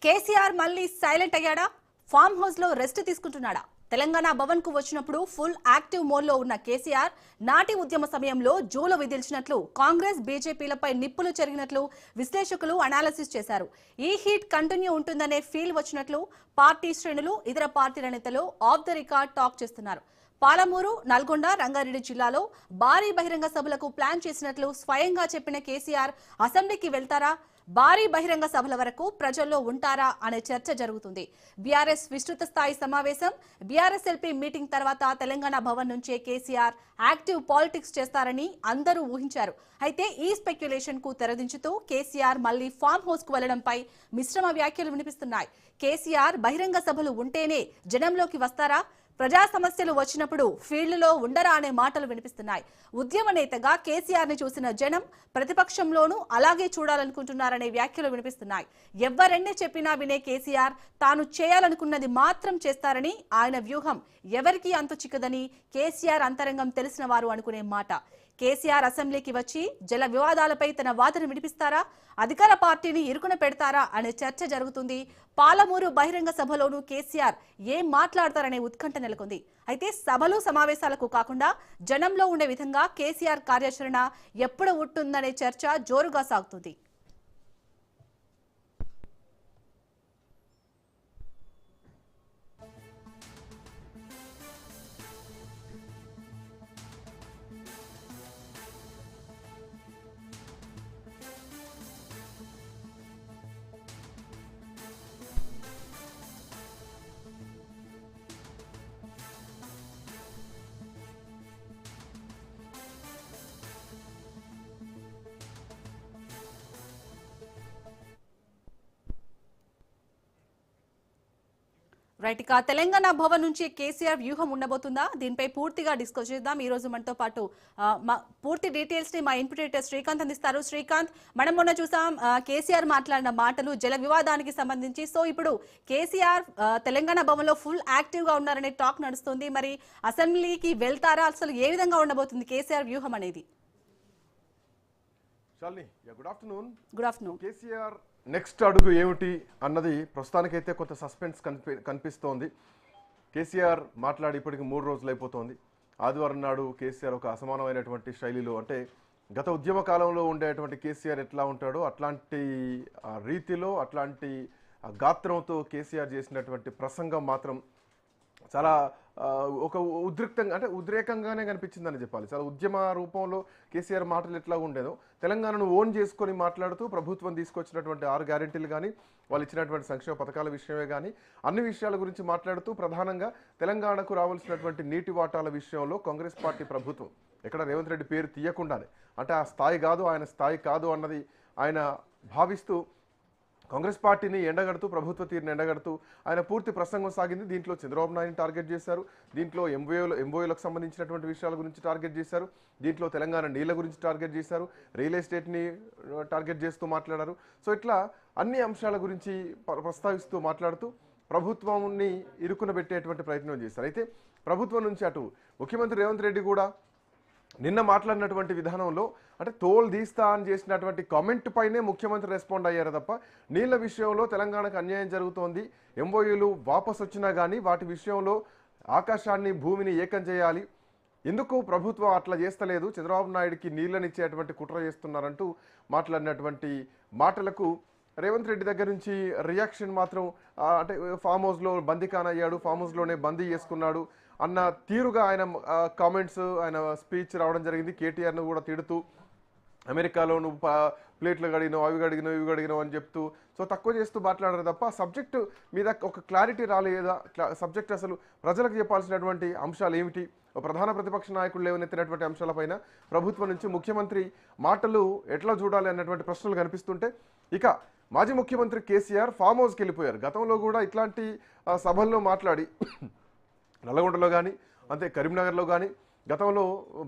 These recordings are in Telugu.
కేసీఆర్ మళ్ళీ సైలెంట్ అయ్యాడా? ఫామ్ హౌస్ లో రెస్ట్ తీసుకుంటున్నాడా? తెలంగాణ భవన్ కు వచ్చినప్పుడు ఫుల్ యాక్టివ్ మోడ్ లో ఉన్న కేసీఆర్ నాటి ఉద్యమ సమయంలో జూలు విదిల్చినట్లు కాంగ్రెస్ బీజేపీలపై నిప్పులు చెరిగినట్లు విశ్లేషకులు అనాలిసిస్ చేశారు. ఈ హీట్ కంటిన్యూ ఉంటుందనే ఫీల్ వచ్చినట్లు పార్టీ శ్రేణులు, ఇతర పార్టీల నేతలు ఆఫ్ ద రికార్డ్ టాక్ చేస్తున్నారు. పాలమూరు, నల్గొండ, రంగారెడ్డి జిల్లాలో భారీ బహిరంగ సభలకు ప్లాన్ చేసినట్లు స్వయంగా చెప్పిన కేసీఆర్ అసెంబ్లీకి వెళ్తారా? భారీ బహిరంగ సభల వరకు ప్రజల్లో ఉంటారా అనే చర్చ జరుగుతుంది. బీఆర్ఎస్ విస్తృత స్థాయి సమావేశం, బీఆర్ఎస్ ఎల్పీ మీటింగ్ తర్వాత తెలంగాణ భవన్ నుంచే కేసీఆర్ యాక్టివ్ పాలిటిక్స్ చేస్తారని అందరూ ఊహించారు. అయితే ఈ స్పెక్యులేషన్ కు తెరదించుతూ కేసీఆర్ మళ్లీ ఫామ్ హౌస్ కు వెళ్లడంపై మిశ్రమ వ్యాఖ్యలు వినిపిస్తున్నాయి. కేసీఆర్ బహిరంగ సభలు ఉంటేనే జనంలోకి వస్తారా? ప్రజా సమస్యలు వచ్చినప్పుడు ఫీల్డ్లో ఉండరా అనే మాటలు వినిపిస్తున్నాయి. ఉద్యమ నేతగా కేసీఆర్ ని చూసిన జనం ప్రతిపక్షంలోనూ అలాగే చూడాలనుకుంటున్నారనే వ్యాఖ్యలు వినిపిస్తున్నాయి. ఎవరెన్ని చెప్పినా వినే కేసీఆర్ తాను చేయాలనుకున్నది మాత్రం చేస్తారని, ఆయన వ్యూహం ఎవరికీ అంతు చిక్కదని కేసీఆర్ అంతరంగం తెలిసిన వారు అనుకునే మాట. కేసీఆర్ అసెంబ్లీకి వచ్చి జల వివాదాలపై తన వాదన వినిపిస్తారా? అధికార పార్టీని ఇరుకున పెడతారా అనే చర్చ జరుగుతుంది. పాలమూరు బహిరంగ సభలోనూ కేసీఆర్ ఏం మాట్లాడతారనే ఉత్కంఠ నెలకొంది. అయితే సభలు సమావేశాలకు కాకుండా జనంలో ఉండే విధంగా కేసీఆర్ కార్యాచరణ ఎప్పుడు ఉంటుందనే చర్చ జోరుగా సాగుతుంది. రైట్, ఇక తెలంగాణ భవన్ నుంచి కేసీఆర్ వ్యూహం ఉండబోతుందా? దీనిపై పూర్తిగా డిస్కస్ చేద్దాం. ఈ రోజు మనతో పాటు పూర్తి డీటెయిల్స్ ని మా ఇన్పుట్ ఎడిటర్ శ్రీకాంత్ అందిస్తారు. శ్రీకాంత్, మనం మొన్న చూసాం కేసీఆర్ మాట్లాడిన మాటలు జల వివాదానికి సంబంధించి. సో ఇప్పుడు కేసీఆర్ తెలంగాణ భవన్ లో ఫుల్ యాక్టివ్ గా ఉన్నారనే టాక్ నడుస్తుంది. మరి అసెంబ్లీకి వెళ్తారా? అసలు ఏ విధంగా ఉండబోతుంది కేసీఆర్ వ్యూహం అనేది? Good afternoon. Good afternoon. KCR next అడుగు ఏమిటి అన్నది ప్రస్తుతానికైతే కొంత సస్పెన్స్ కనిపిస్తోంది. కేసీఆర్ మాట్లాడి ఇప్పటికి 3 రోజులు అయిపోతుంది. ఆదివారం నాడు కేసీఆర్ ఒక అసమానమైనటువంటి శైలిలో, అంటే గత ఉద్యమ కాలంలో ఉండేటువంటి కేసీఆర్ ఎట్లా ఉంటాడో అట్లాంటి రీతిలో, అట్లాంటి గాత్రంతో కేసీఆర్ చేసినటువంటి ప్రసంగం మాత్రం చాలా ఒక ఉద్రిక్తంగా, అంటే ఉద్రేకంగానే కనిపించిందని చెప్పాలి. చాలా ఉద్యమ రూపంలో కేసీఆర్ మాటలు ఎట్లా ఉండేదో, తెలంగాణను ఓన్ చేసుకొని మాట్లాడుతూ ప్రభుత్వం తీసుకొచ్చినటువంటి 6 గ్యారెంటీలు కానీ, వాళ్ళు ఇచ్చినటువంటి సంక్షేమ పథకాల విషయమే కానీ, అన్ని విషయాల గురించి మాట్లాడుతూ ప్రధానంగా తెలంగాణకు రావాల్సినటువంటి నీటి వాటాల విషయంలో కాంగ్రెస్ పార్టీ ప్రభుత్వం ఎక్కడ రేవంత్ రెడ్డి పేరు తీయకుండానే, అంటే ఆ స్థాయి కాదు, ఆయన స్థాయి కాదు అన్నది ఆయన భావిస్తూ కాంగ్రెస్ పార్టీని ఎండగడుతూ, ప్రభుత్వ తీరుని ఎండగడుతూ ఆయన పూర్తి ప్రసంగం సాగింది. దీంట్లో చంద్రబాబు నాయుడిని టార్గెట్ చేశారు, దీంట్లో ఎంఓఏలకు సంబంధించినటువంటి విషయాల గురించి టార్గెట్ చేశారు, దీంట్లో తెలంగాణ నీళ్ల గురించి టార్గెట్ చేశారు, రియల్ ఎస్టేట్ని టార్గెట్ చేస్తూ మాట్లాడారు. సో ఇట్లా అన్ని అంశాల గురించి ప్రస్తావిస్తూ మాట్లాడుతూ ప్రభుత్వాన్ని ఇరుకున పెట్టేటువంటి ప్రయత్నం చేశారు. అయితే ప్రభుత్వం నుంచి అటు ముఖ్యమంత్రి రేవంత్ రెడ్డి కూడా నిన్న మాట్లాడినటువంటి విధానంలో, అంటే తోలు తీస్తా అని చేసినటువంటి కామెంట్ పైనే ముఖ్యమంత్రి రెస్పాండ్ అయ్యారు తప్ప, నీళ్ల విషయంలో తెలంగాణకు అన్యాయం జరుగుతోంది, ఎంఓయూలు వాపసు వచ్చినా కానీ వాటి విషయంలో ఆకాశాన్ని భూమిని ఏకం చేయాలి, ఎందుకు ప్రభుత్వం అట్లా చేస్తలేదు, చంద్రబాబు నాయుడికి నీళ్ళనిచ్చేటువంటి కుట్ర చేస్తున్నారంటూ మాట్లాడినటువంటి మాటలకు రేవంత్ రెడ్డి దగ్గర నుంచి రియాక్షన్ మాత్రం, అంటే ఫామ్ హౌస్లో బందీఖాన్ అయ్యాడు, ఫామ్ హౌస్లోనే బందీ చేసుకున్నాడు అన్న తీరుగా ఆయన కామెంట్స్, ఆయన స్పీచ్ రావడం జరిగింది. కేటీఆర్ను కూడా తిడుతూ, అమెరికాలో నువ్వు ప్లేట్లు గడిగినావు, అవి గడిగినావు, ఇవి గడిగినావు అని చెప్తూ సో తక్కువ చేస్తూ మాట్లాడారు తప్ప సబ్జెక్టు మీద ఒక క్లారిటీ రాలేదా, సబ్జెక్ట్ అసలు ప్రజలకు చెప్పాల్సినటువంటి అంశాలు ఏమిటి, ప్రధాన ప్రతిపక్ష నాయకులు లేవనెత్తినటువంటి అంశాలపైన ప్రభుత్వం నుంచి ముఖ్యమంత్రి మాటలు ఎట్లా చూడాలి అన్నటువంటి ప్రశ్నలు కనిపిస్తుంటే, ఇక మాజీ ముఖ్యమంత్రి కేసీఆర్ ఫామ్ హౌస్కి వెళ్ళిపోయారు. గతంలో కూడా ఇట్లాంటి సభల్లో మాట్లాడి నల్లగొండలో కానీ, అంతే కరీంనగర్లో కానీ గతంలో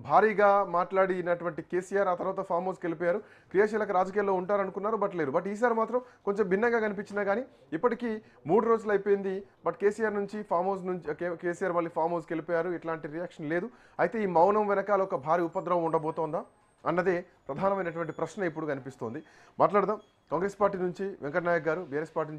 భారీగా మాట్లాడినటువంటి కేసీఆర్ ఆ తర్వాత ఫామ్ హౌస్కి వెళ్ళిపోయారు. క్రియాశీలక రాజకీయాల్లో ఉంటారనుకున్నారు, బట్ లేరు. బట్ ఈసారి మాత్రం కొంచెం భిన్నంగా కనిపించినా కానీ ఇప్పటికీ 3 రోజులు అయిపోయింది. బట్ కేసీఆర్ నుంచి ఫామ్ హౌస్ నుంచి కేసీఆర్ మళ్ళీ ఫామ్ హౌస్కి వెళ్ళిపోయారు. ఇట్లాంటి రియాక్షన్ లేదు. అయితే ఈ మౌనం వెనకాల ఒక భారీ ఉపద్రవం ఉండబోతోందా అన్నదే ప్రధానమైనటువంటి ప్రశ్న ఇప్పుడు కనిపిస్తోంది. మాట్లాడదాం. కాంగ్రెస్ పార్టీ నుంచి వెంకటనాయక్ గారు, బీఆర్ఎస్ పార్టీ